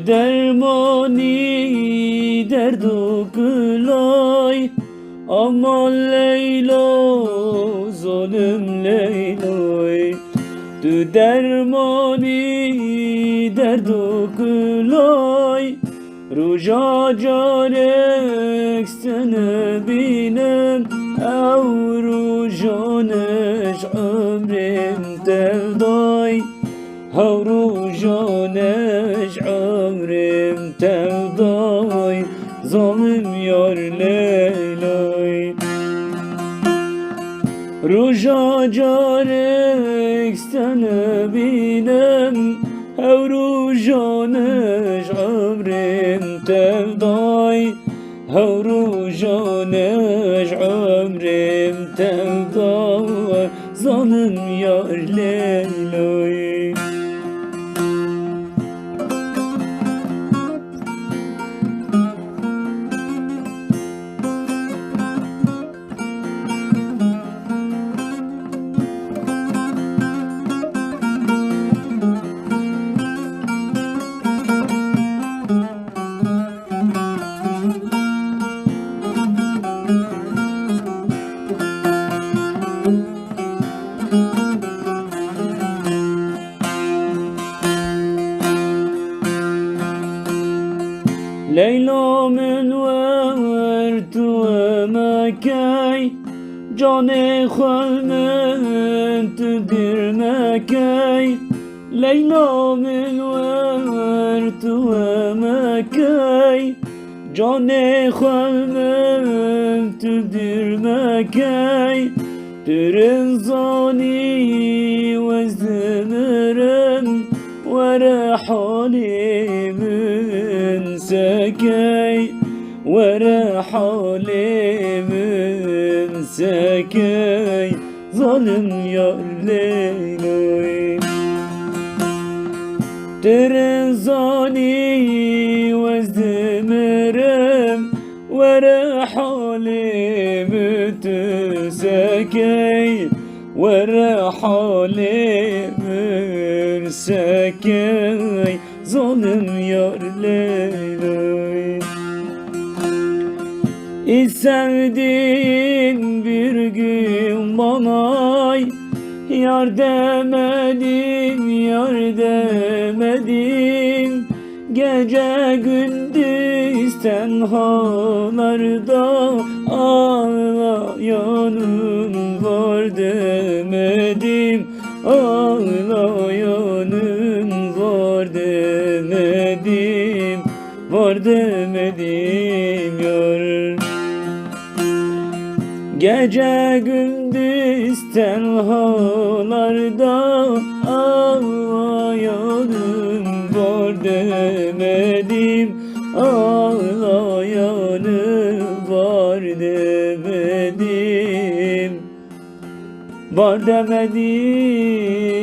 dermani derdu kılay, aman Leyla zalim Leyla. Tu dermani derdu kılay, ruja carek sene binem, ev rujaneş ömrim tevday. Havrujaneş ömrim tevday, zalim yar Leyla'y. Ruja carek sene binem, havrujaneş ömrim tevday. Havrujaneş ömrim tevday, zalim yar Leyla'y. Leyla min vertu mekay, canê xwe min tu dir mekay. Leyla min vertu mekay, canê xwe min tu dir mekay. Dirin zanî wezdimirim, were halî min sekey, were halî min sekey, zalim yar Leyla'y. Dirin zanî wezdimirim, were halî min sekey, were halî min sekey, zalim yar Leyla'y. Sevdiğin bir gün bana yar demedim, yar demedim. Gece gündüz tenhalarda ağlayanım var demedim, ağlayanım var demedim, var demedim yar. Gece gündüz tenhalarda ağlayanım var demedim, ağlayanım var demedim, var demedim.